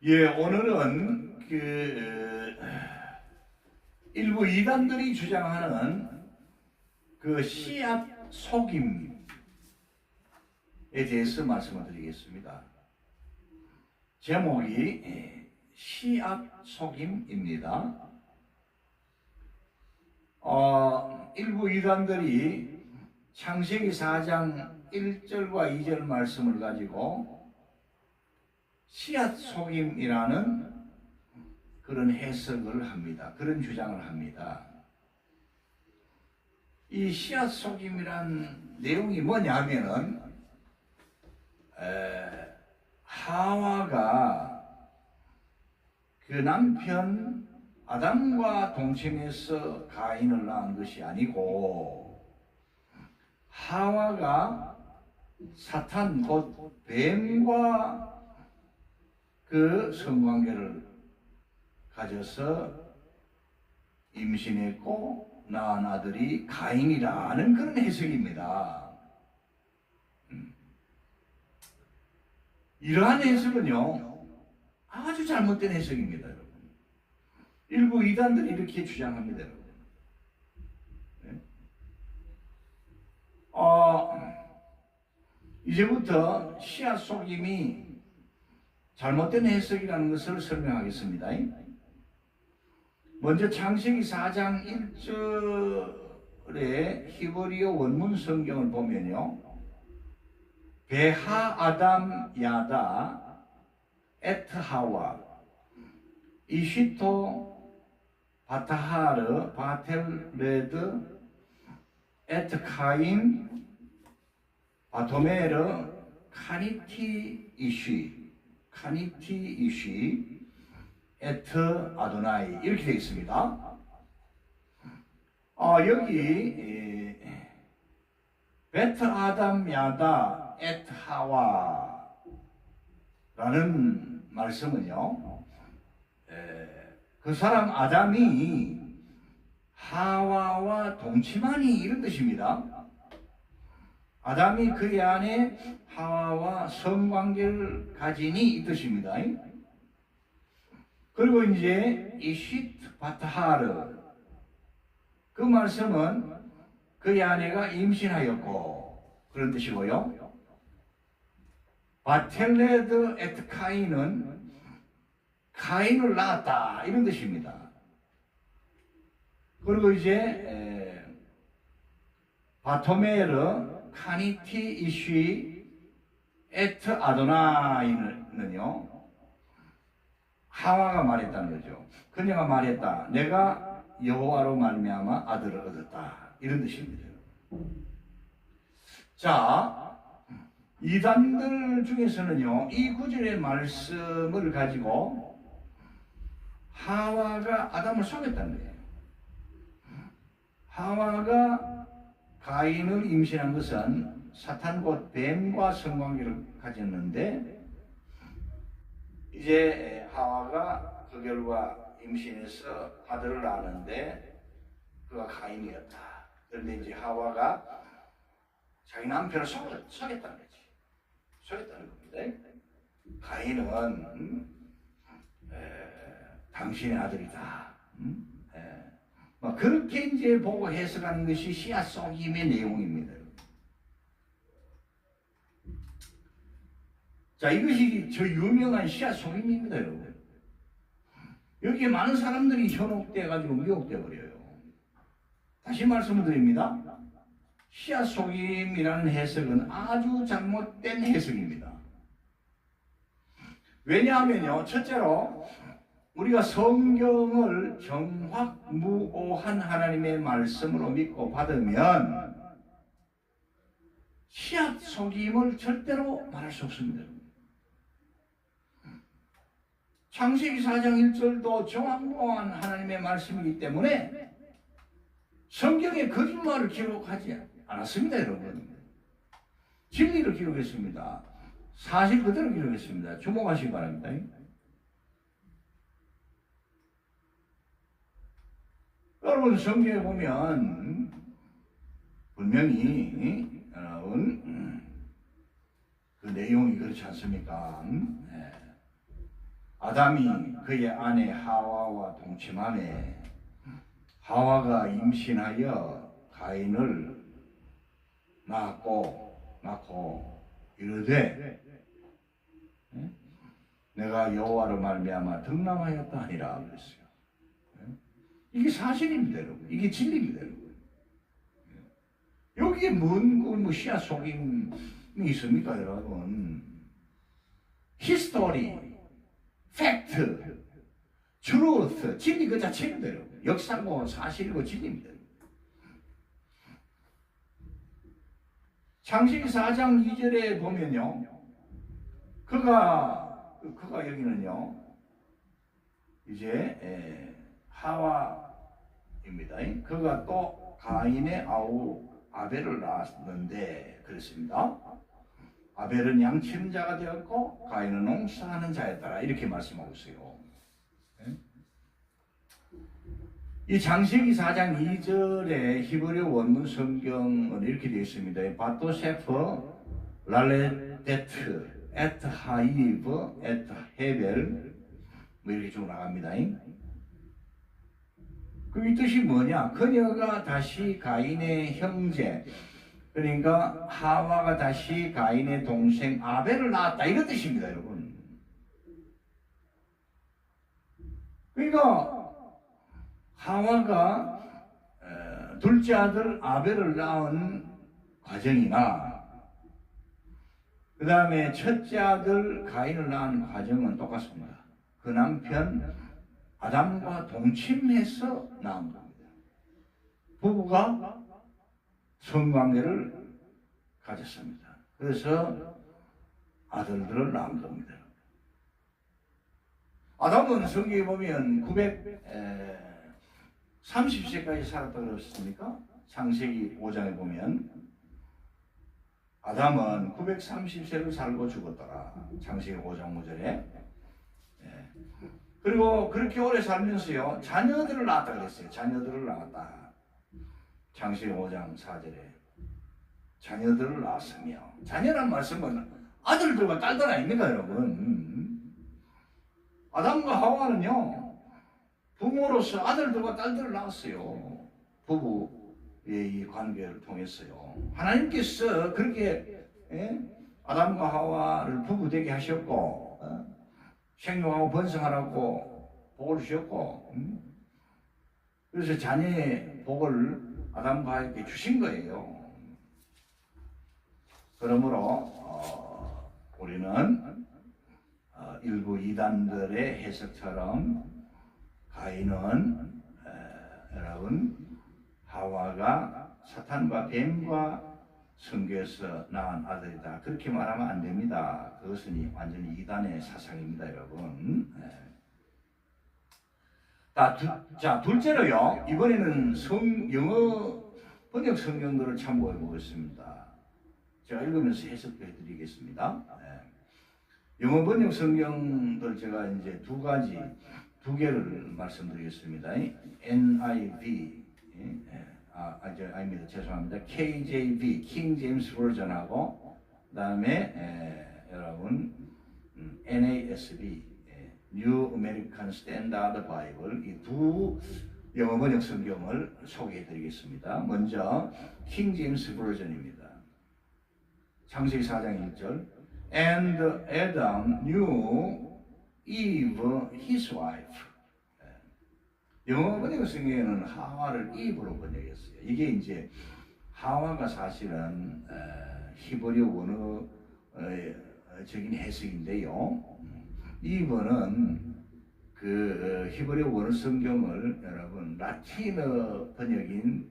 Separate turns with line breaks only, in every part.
예, 오늘은 일부 이단들이 주장하는 그 씨앗 속임에 대해서 말씀을 드리겠습니다. 제목이 씨앗 속임입니다. 일부 이단들이 창세기 4장 1절과 2절 말씀을 가지고 씨앗 속임이라는 그런 해석을 합니다. 그런 주장을 합니다. 이 씨앗 속임이란 내용이 뭐냐면은 하와가 그 남편 아담과 동침해서 가인을 낳은 것이 아니고 하와가 사탄 곧 뱀과 그 성관계를 가져서 임신했고 낳은 아들이 가인이라는 그런 해석입니다. 이러한 해석은요 아주 잘못된 해석입니다, 여러분. 일부 이단들이 이렇게 주장합니다, 여러분. 이제부터 씨앗 속임이 잘못된 해석이라는 것을 설명하겠습니다. 먼저 창세기 4장 1절의 히브리어 원문 성경을 보면요, 베하 아담 야다 에트 하와 이시토 바타하르 바텔레드 에트 카인 바토메르 카니티 이쉬 에트 아도나이 이렇게 되어 있습니다. 여기 베트 아담 야다 에트 하와라는 말씀은요, 그 사람 아담이 하와와 동침하니 이런 뜻입니다. 아담이 그의 안에 하와와 성관계를 가지니 이 뜻입니다. 그리고 이제 이시트 바타하르, 그 말씀은 그의 아내가 임신하였고 그런 뜻이고요. 바텔레드 에트 카인은 카인을 낳았다 이런 뜻입니다. 그리고 이제 바토메르 카니티 이쉬 에트 아도나이는요 하와가 말했다는 거죠. 그녀가 말했다. 내가 여호와로 말미암아 아들을 얻었다. 이런 뜻입니다. 자, 이단들 중에서는요, 이 구절의 말씀을 가지고 하와가 아담을 속였다는 거예요. 하와가 가인을 임신한 것은 사탄 곧 뱀과 성관계를 가졌는데, 이제 하와가 그 결과 임신해서 아들을 낳았는데 그가 가인이었다. 그런데 이제 하와가 자기 남편을 속였다는 거지. 속였다는 겁니다. 가인은 당신의 아들이다. 그렇게 이제 보고 해석하는 것이 씨앗 속임의 내용입니다. 자, 이것이 저 유명한 씨앗 속임입니다, 여러분. 여기에 많은 사람들이 현혹돼가지고 미혹돼 버려요. 다시 말씀을 드립니다. 씨앗 속임이라는 해석은 아주 잘못된 해석입니다. 왜냐하면요, 첫째로 우리가 성경을 정확무오한 하나님의 말씀으로 믿고 받으면 씨앗 속임을 절대로 말할 수 없습니다. 창세기 4장 1절도 정확무오한 하나님의 말씀이기 때문에 성경에 거짓말을 기록하지 않았습니다, 여러분. 진리를 기록했습니다. 사실 그대로 기록했습니다. 주목하시기 바랍니다. 여러분, 성경에 보면 분명히 그 내용이 그렇지 않습니까? 아담이 그의 아내 하와와 동침함에 하와가 임신하여 가인을 낳고 이르되 내가 여호와로 말미암아 득남하였다 하니라 그랬어요. 이게 사실입니다, 여러분. 이게 진리입니다, 여러분. 여기에 뭔 씨앗 속임이 있습니까, 여러분? 히스토리, 팩트, 트루스, 진리 그 자체입니다, 여러분. 역사고 사실이고 진리입니다. 창세기 4장 2절에 보면요, 그가 여기는요, 이제 하와입니다. 그가 또 가인의 아우 아벨을 낳았는데 그랬습니다. 아벨은 양치는 자가 되었고 가인은 농사하는 자였더라, 이렇게 말씀하고 있어요. 이 창세기 4장 2절에 히브리 원문 성경은 이렇게 되어 있습니다. 바토세프 랄레데트 에트 하이브 에트 헤벨 뭐 이렇게 쭉 나갑니다. 그 뜻이 뭐냐? 그녀가 다시 가인의 형제, 그러니까 하와가 다시 가인의 동생 아벨을 낳았다, 이런 뜻입니다, 여러분. 그러니까 하와가 둘째 아들 아벨을 낳은 과정이나 그 다음에 첫째 아들 가인을 낳은 과정은 똑같습니다. 그 남편 아담과 동침해서 낳은 겁니다. 부부가 성관계를 가졌습니다. 그래서 아들들을 낳은 겁니다. 아담은 성경에 보면 930세까지 살았다고 그랬습니까? 창세기 5장에 보면 아담은 930세를 살고 죽었더라. 창세기 5장 5절에. 그리고 그렇게 오래 살면서요, 자녀들을 낳았다 그랬어요. 자녀들을 낳았다. 창세기 5장 4절에 자녀들을 낳았으며, 자녀란 말씀은 아들들과 딸들 아닙니까, 여러분? 아담과 하와는요, 부모로서 아들들과 딸들을 낳았어요. 부부의 이 관계를 통했어요. 하나님께서 그렇게 아담과 하와를 부부되게 하셨고, 생육하고 번성하라고 복을 주셨고, 그래서 자녀의 복을 아담과 하와에게 주신 거예요. 그러므로 우리는 일부 이단들의 해석처럼 가인은 여러분 하와가 사탄과 뱀과 성교에서 낳은 아들이다, 그렇게 말하면 안 됩니다. 그것은 완전히 이단의 사상입니다, 여러분. 자, 둘째로요, 이번에는 영어 번역 성경들을 참고해 보겠습니다. 제가 읽으면서 해석해 드리겠습니다. 영어 번역 성경들 제가 이제 두 개를 말씀드리겠습니다. NIV, 아닙니다. 죄송합니다. KJV, King James Version하고, 그 다음에 여러분 NASB, New American Standard Bible, 이 두 영어 번역 성경을 소개해 드리겠습니다. 먼저 King James Version입니다. 창세기 4장 1절. And Adam knew Eve his wife. 영어 번역 성경에는 하와를 이브로 번역했어요. 이게 이제 하와가 사실은 히브리 원어적인 해석인데요. 이브는 그 히브리 원어 성경을 여러분 라틴어 번역인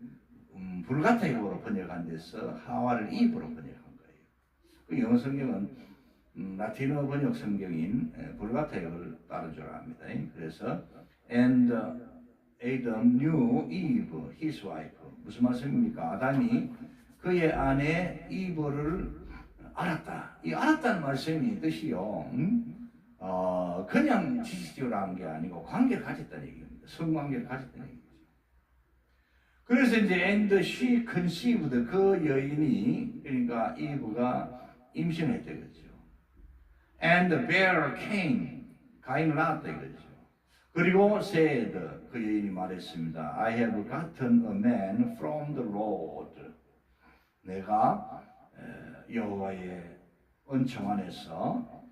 불가타이어로 번역한 데서 하와를 이브로 번역한 거예요. 그 영어 성경은 라틴어 번역 성경인 불가타이어를 따르줘야 합니다. 그래서 and Adam knew Eve, his wife. 무슨 말씀입니까? 아담이 그의 아내 이브를 알았다. 이 알았다는 말씀이 뜻이요, 그냥 지식적으로 한 게 아니고 관계를 가졌다는 얘기입니다. 성관계를 가졌다는 얘기죠. 그래서 이제 and she conceived, 그 여인이, 그러니까 이브가 임신했다 그랬죠. And bear Cain, 가인을 낳았다 이거죠. 그리고 said, 그 여인이 말했습니다. I have gotten a man from the Lord. 내가 여호와의 은총 안에서,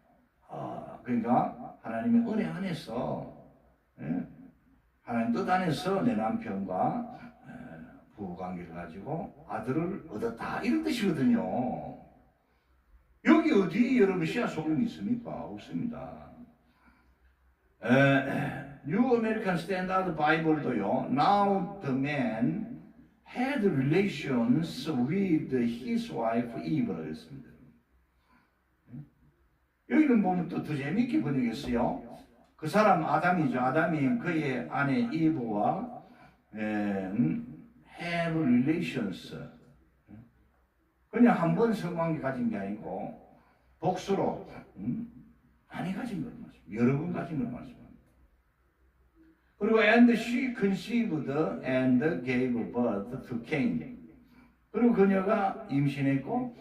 그러니까 하나님의 은혜 안에서, 하나님 뜻 안에서 내 남편과 부부관계를 가지고 아들을 얻었다 이런 뜻이거든요. 여기 어디 여러분 씨앗 소금이 있습니까? 없습니다. New American Standard Bible도요. Now the man had relations with his wife Eve라고 했습니다. 여기는 보면 또 더 재미있게 번역했어요. 그 사람 아담이죠. 아담이 그의 아내 이브와 have relations. 그냥 한 번 성관계 가진 게 아니고 복수로 많이 가진 걸 말씀합니다. 여러 번 가진 걸 말씀합니다. 그리고 and she conceived and gave birth to Cain. 그리고 그녀가 임신했고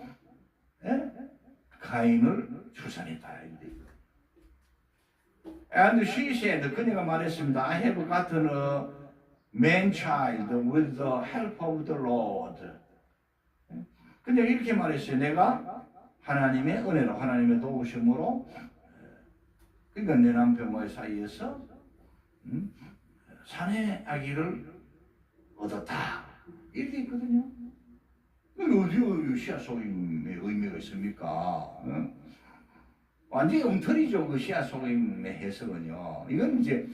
가인을 출산했다. And she said, 그녀가 말했습니다. I have gotten a man child with the help of the Lord. 근데 이렇게 말했어요. 내가 하나님의 은혜로, 하나님의 도우심으로, 그러니까 내 남편과의 사이에서 사내 아기를 얻었다. 이렇게 있거든요. 어디 씨앗 소임의 의미가 있습니까? 완전히 엉터리죠. 그 씨앗 소임의 해석은요. 이건 이제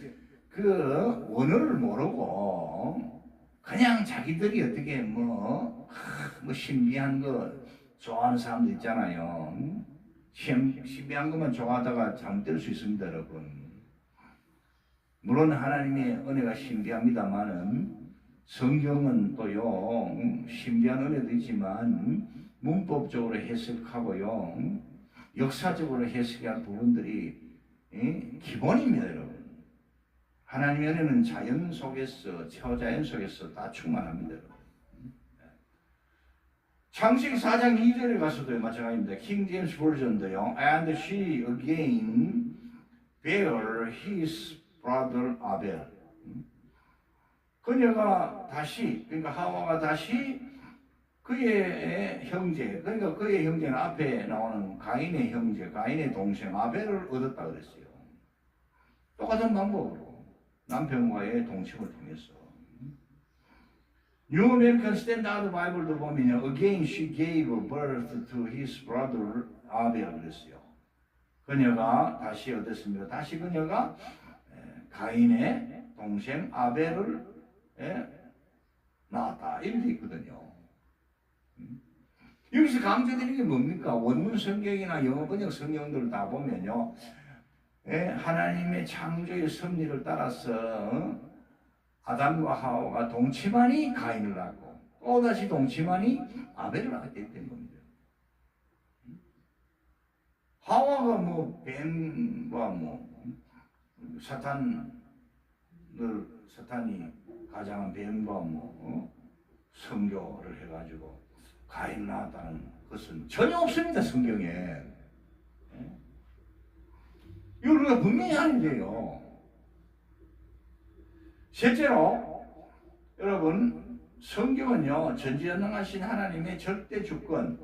그 원어를 모르고 그냥 자기들이 어떻게 뭐 신비한 거 좋아하는 사람도 있잖아요. 신비한 것만 좋아하다가 잘못될 수 있습니다, 여러분. 물론 하나님의 은혜가 신비합니다만은 성경은 또요 신비한 은혜도 있지만 문법적으로 해석하고요 역사적으로 해석할 부분들이 기본입니다, 여러분. 하나님의 은혜는 자연 속에서, 초자연 속에서 다 충만합니다, 여러분. 창세기 4장 2절에 가서도 마찬가지입니다. 킹 제임스 버전도요. And she again bare his brother Abel. 그녀가 다시, 그러니까 하와가 다시 그의 형제, 그러니까 그의 형제는 앞에 나오는 가인의 형제, 가인의 동생 아벨을 얻었다 그랬어요. 똑같은 방법으로 남편과의 동침을 통해서. New American Standard Bible도 보면요, again she gave birth to his brother Abel 그랬어요. 그녀가 다시 얻었습니다. 다시 그녀가 가인의 동생 아벨을 낳았다 이렇게 있거든요. 여기서 강조되는 게 뭡니까? 원문 성경이나 영어 번역 성경들을 다 보면요, 하나님의 창조의 섭리를 따라서 아담과 하와가 동침하니 가인을 낳고 또다시 동침하니 아벨을 낳게 된 겁니다. 하와가 뭐 뱀과 뭐 사탄이 가장한 뱀과 뭐 성교를 해가지고 가인 낳았다는 것은 전혀 없습니다, 성경에. 이걸 우리가 분명히 알아야 돼요. 실제로 여러분 성경은요 전지전능하신 하나님의 절대 주권,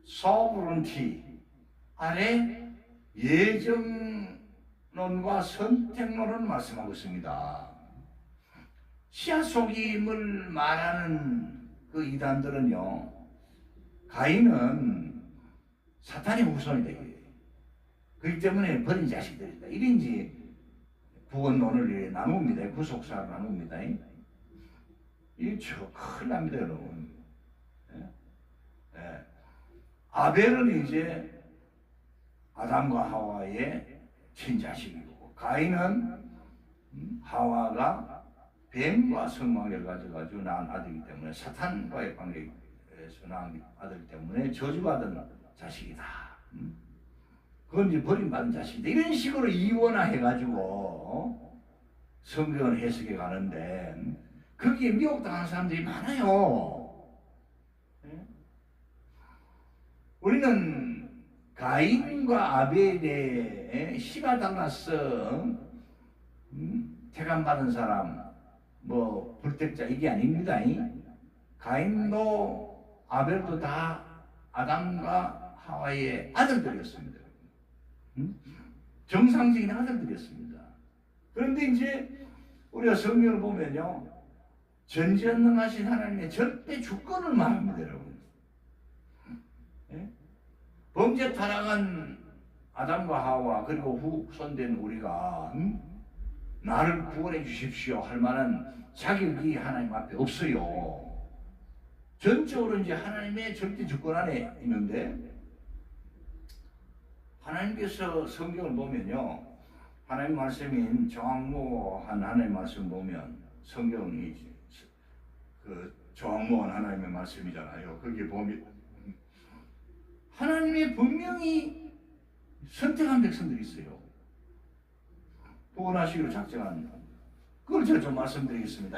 sovereignty 안에 예정론과 선택론을 말씀하고 있습니다. 씨앗 속임을 말하는 그 이단들은요, 가인은 사탄의 후손이다. 그렇기 때문에 버린 자식들이다. 이런지 구원론을 나눕니다. 구속사를 나눕니다. 이게 저 큰일 납니다, 여러분. 아벨은 이제 아담과 하와의 친자식이고, 가인은 하와가 뱀과 성관계를 가져가지고 낳은 아들이기 때문에, 사탄과의 관계에서 낳은 아들이기 때문에 저주받은 자식이다. 그건 이제 버림받은 자식이다. 이런 식으로 이원화해가지고 성경을 해석해 가는데, 거기에 미혹당하는 사람들이 많아요. 우리는 가인과 아벨의 씨가 달라서 택함받은 사람, 뭐 불택자 이게 아닙니다. 가인도 아벨도 다 아담과 하와의 아들들이었습니다. 정상적인 아들들이었습니다. 그런데 이제 우리가 성경을 보면요, 전지전능하신 하나님의 절대 주권을 말합니다, 여러분. 범죄 타락한 아담과 하와 그리고 후손된 우리가 나를 구원해 주십시오 할 만한 자격이 하나님 앞에 없어요. 전적으로 이제 하나님의 절대 주권 안에 있는데, 하나님께서 성경을 보면요, 하나님 말씀인 정확무한 하나님의 말씀 보면, 성경이 그 정확무한 하나님의 말씀이잖아요. 거기에 보면 하나님의 분명히 선택한 백성들이 있어요. 구원하시기로 작정한. 그걸 제가 좀 말씀드리겠습니다.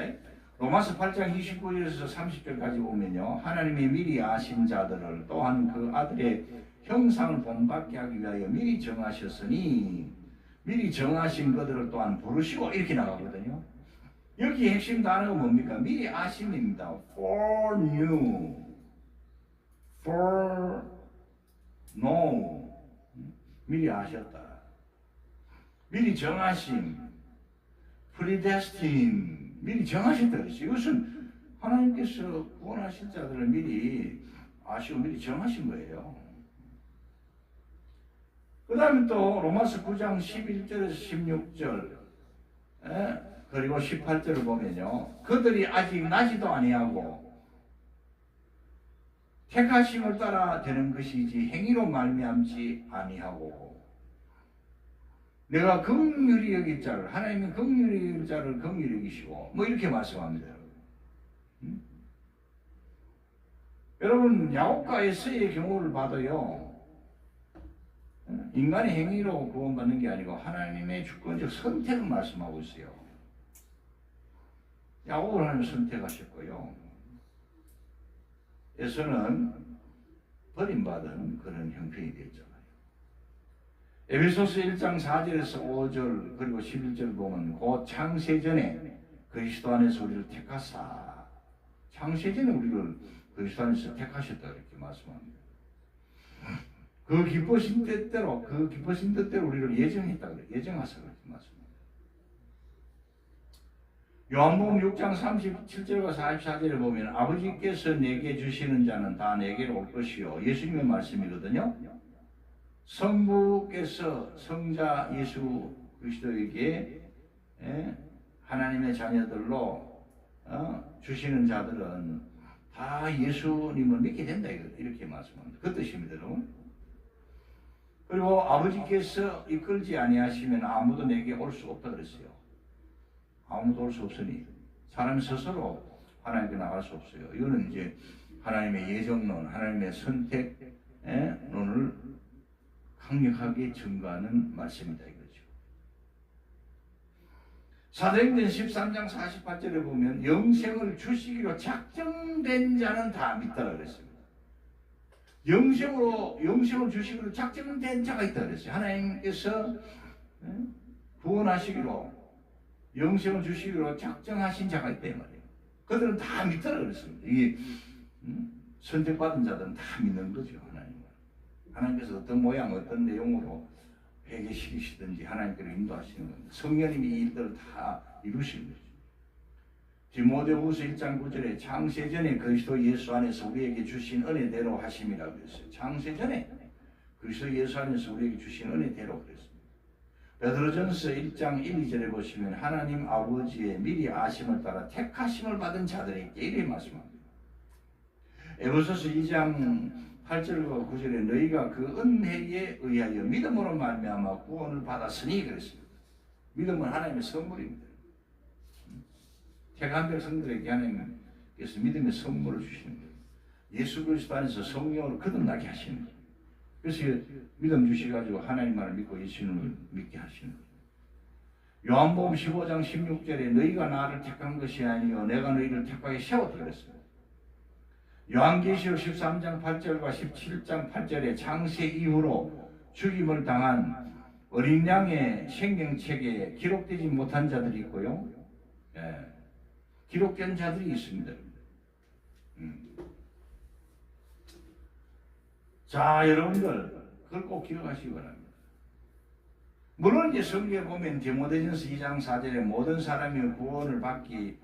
로마서 8장 29절에서 30절까지 보면요, 하나님이 미리 아신 자들을 또한 그 아들의 형상을 본받게 하기 위하여 미리 정하셨으니 미리 정하신 것들을 또한 부르시고 이렇게 나가거든요. 여기 핵심 단어가 뭡니까? 미리 아심입니다. foreknew, foreknow, 미리 아셨다. 미리 정하심, predestined, 미리 정하셨다 그랬어요. 이것은 하나님께서 구원하실 자들을 미리 아시고 미리 정하신 거예요. 그 다음에 또 로마서 9장 11절에서 16절 그리고 18절을 보면요, 그들이 아직 나지도 아니하고 택하심을 따라 되는 것이지 행위로 말미암지 아니하고, 내가 긍휼히 여길 자를, 하나님은 긍휼히 여길 자를 긍휼히 여기시고 뭐 이렇게 말씀합니다. 여러분, 야곱과 에서의 경우를 봐도요, 인간의 행위로 구원받는 게 아니고 하나님의 주권적 선택을 말씀하고 있어요. 야곱을 하나님 선택하셨고요, 에서는 버림받은 그런 형편이 되었잖아요. 에베소서 1장 4절에서 5절 그리고 11절 보면 곧 창세전에 그리스도 안에서 우리를 택하사, 창세전에 우리를 그리스도 안에서 택하셨다 이렇게 말씀합니다. 그 기쁘신 뜻대로 우리를 예정했다 그래, 예정하사 그렇게 말씀합니다. 요한복음 6장 37절과 44절에 보면 아버지께서 내게 주시는 자는 다 내게로 올 것이요, 예수님의 말씀이거든요. 성부께서 성자 예수 그리스도에게 하나님의 자녀들로 주시는 자들은 다 예수님을 믿게 된다 이렇게 말씀합니다. 그 뜻입니다, 여러분. 그리고 아버지께서 이끌지 아니하시면 아무도 내게 올 수 없다 그랬어요. 아무도 올 수 없으니 사람이 스스로 하나님께 나갈 수 없어요. 이거는 이제 하나님의 예정론, 하나님의 선택론을 강력하게 증거하는 말씀이다 이거죠. 사도행전 13장 48절에 보면 영생을 주시기로 작정된 자는 다 믿다라 그랬습니다. 영생을 주시기로 작정된 자가 있다 그랬어요. 하나님께서 구원하시기로, 영생을 주시기로 작정하신 자가 있다 말이에요. 그들은 다 믿더라 그랬습니다. 이게 선택받은 자들은 다 믿는 거죠. 하나님께서 어떤 모양 어떤 내용으로 회개시키시든지 하나님께로 인도하시는 겁니다. 성령님이 이 일들을 다 이루시는 거죠. 디모데후서 1장 9절에 창세전에 그리스도 예수 안에서 우리에게 주신 은혜대로 하심이라고 그랬어요. 창세전에 그리스도 예수 안에서 우리에게 주신 은혜대로 그랬습니다. 베드로전서 1장 1, 2절에 보시면 하나님 아버지의 미리 아심을 따라 택하심을 받은 자들에게 이렇게 말씀합니다. 에베소서 2장 8절과 9절에 너희가 그 은혜에 의하여 믿음으로 말미암아 구원을 받았으니 그랬습니다. 믿음은 하나님의 선물입니다. 택한 백성들에게 하나님께서 믿음의 선물을 주시는 거예요. 예수 그리스도 안에서 성령으로 거듭나게 하시는 거예요. 그래서 믿음 주셔가지고 하나님만을 믿고 예수님을 믿게 하시는 거예요. 요한복음 15장 16절에 너희가 나를 택한 것이 아니요 내가 너희를 택하게 세웠다 그랬습니다. 요한계시록 13장 8절과 17장 8절에 창세 이후로 죽임을 당한 어린 양의 생명책에 기록되지 못한 자들이 있고요. 예, 기록된 자들이 있습니다. 자, 여러분들 그걸 꼭 기억하시기 바랍니다. 물론 이제 성경에 보면 디모데전서 2장 4절에 모든 사람이 구원을 받기를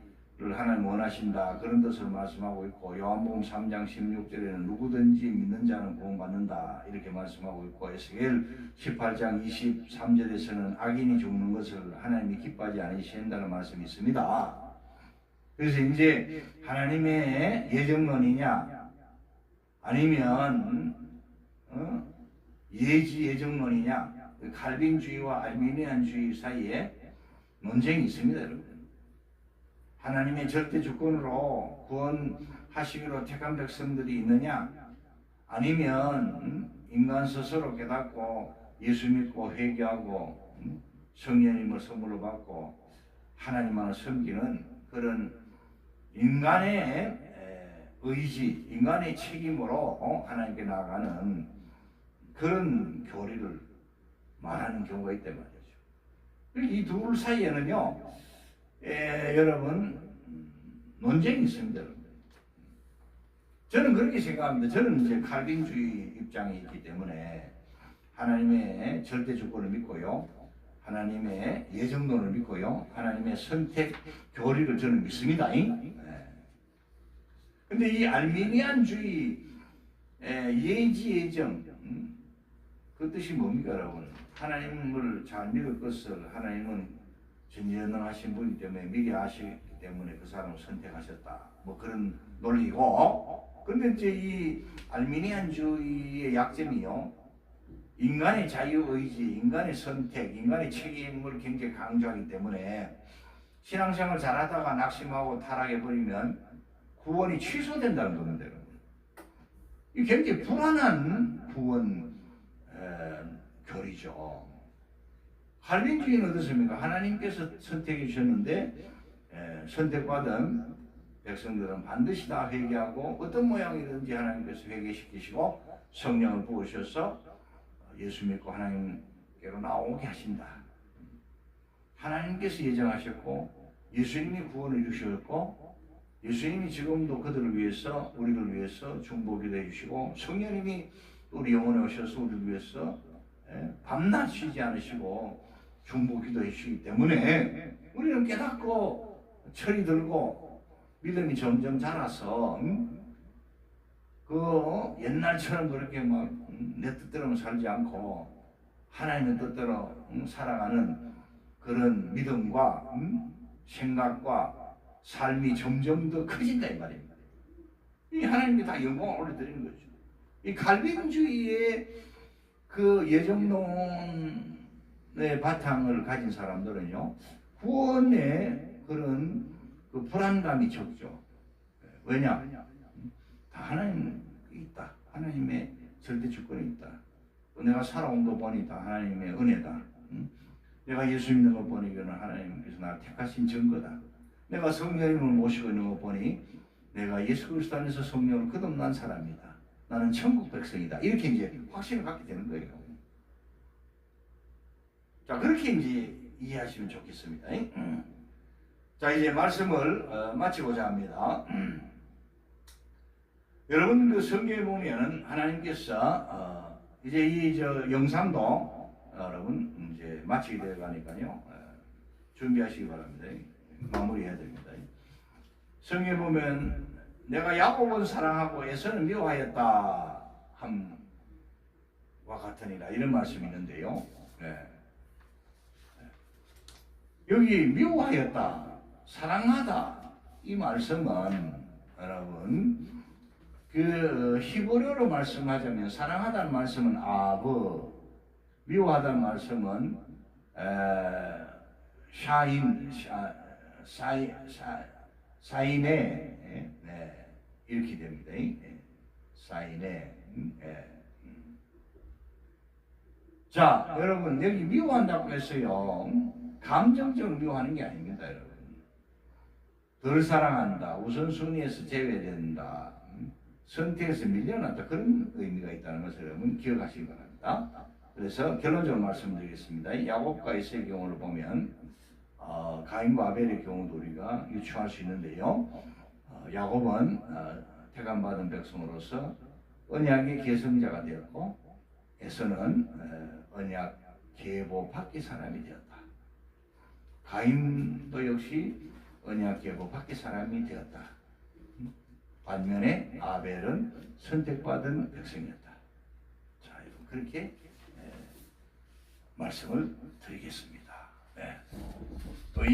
하나님 원하신다 그런 뜻을 말씀하고 있고, 요한복음 3장 16절에는 누구든지 믿는 자는 구원받는다 이렇게 말씀하고 있고, 에스겔 18장 23절에서는 악인이 죽는 것을 하나님이 기뻐하지 않으신다는 말씀이 있습니다. 그래서 이제 하나님의 예정론이냐 아니면 예지예정론이냐, 칼빈주의와 알미니안주의 사이에 논쟁이 있습니다, 여러분. 하나님의 절대 주권으로 구원하시기로 택한 백성들이 있느냐, 아니면 인간 스스로 깨닫고 예수 믿고 회개하고 성령님을 선물로 받고 하나님만을 섬기는 그런 인간의 의지, 인간의 책임으로 하나님께 나아가는 그런 교리를 말하는 경우가 있단 말이죠. 이 둘 사이에는요, 여러분, 논쟁이 있습니다. 저는 그렇게 생각합니다. 저는 이제 칼빈주의 입장이 있기 때문에 하나님의 절대 주권을 믿고요, 하나님의 예정론을 믿고요, 하나님의 선택 교리를 저는 믿습니다. 근데 이 알미니안주의 예지예정, 그 뜻이 뭡니까, 여러분? 하나님을 잘 믿을 것을 하나님은 전지전능하신 분이기 때문에 미리 아시기 때문에 그 사람을 선택하셨다, 뭐 그런 논리고. 근데 이제 이 알미니안주의의 약점이요, 인간의 자유의지, 인간의 선택, 인간의 책임을 굉장히 강조하기 때문에 신앙생활 잘하다가 낙심하고 타락해버리면 구원이 취소된다는 겁니다. 이 굉장히 불안한 구원 교리죠. 칼빈주의는 어떻습니까? 하나님께서 선택해 주셨는데 선택받은 백성들은 반드시 다 회개하고 어떤 모양이든지 하나님께서 회개시키시고 성령을 부으셔서 예수 믿고 하나님께로 나오게 하신다. 하나님께서 예정하셨고 예수님이 구원을 주셨고 예수님이 지금도 그들을 위해서, 우리를 위해서 중보기도 해주시고 성령님이 우리 영혼에 오셔서 우리를 위해서 밤낮 쉬지 않으시고 중보기도 해주시기 때문에 우리는 깨닫고 철이 들고 믿음이 점점 자라서 그 옛날처럼 그렇게 막 내 뜻대로만 살지 않고 하나님의 뜻대로 살아가는 그런 믿음과 생각과 삶이 점점 더 커진다 이 말입니다. 이 하나님이 다 영광을 올려드리는 거죠. 이 칼빈주의의 그 예정론의 바탕을 가진 사람들은요, 구원의 그런 그 불안감이 적죠. 왜냐? 다 하나님이 있다. 하나님의 절대 주권이 있다. 내가 살아온 거 보니 다 하나님의 은혜다. 내가 예수 믿는 거 보니 이거는 하나님께서 나를 택하신 증거다. 내가 성령님을 모시고 있는 거 보니 내가 예수 그리스도 안에서 성령을 거듭난 사람이다. 나는 천국 백성이다. 이렇게 이제 확신을 갖게 되는 거예요. 자, 그렇게 이제 이해하시면 좋겠습니다. 자, 이제 말씀을 마치고자 합니다. 여러분 그 성경에 보면은 하나님께서 이제 이 영상도 여러분 이제 마치게 되어 가니까요, 준비하시기 바랍니다. 마무리해야 됩니다. 성경에 보면 내가 야곱은 사랑하고 에서는 미워하였다 함과 같으니라 이런 말씀이 있는데요. 여기 미워하였다, 사랑하다 이 말씀은 여러분 그 히브리어로 말씀하자면 사랑하다는 말씀은 아브, 미워하다는 말씀은 사인에 이렇게 됩니다. 사인에. 자, 여러분 여기 미워한다고 했어요. 감정적으로 미워하는 게 아닙니다, 여러분. 덜 사랑한다, 우선순위에서 제외된다, 선택에서 밀려났다. 그런 의미가 있다는 것을 여러분 기억하시기 바랍니다. 그래서 결론적으로 말씀드리겠습니다. 야곱과 에서의 경우를 보면 가인과 아벨의 경우도 우리가 유추할 수 있는데요. 야곱은 택함받은 백성으로서 언약의 계승자가 되었고 에서는 언약 계보 밖의 사람이 되었다. 가인도 역시 언약 계보 밖의 사람이 되었다. 반면에 아벨은 선택받은 백성이었다. 자, 여러분 그렇게 말씀을 드리겠습니다. 네. 또 이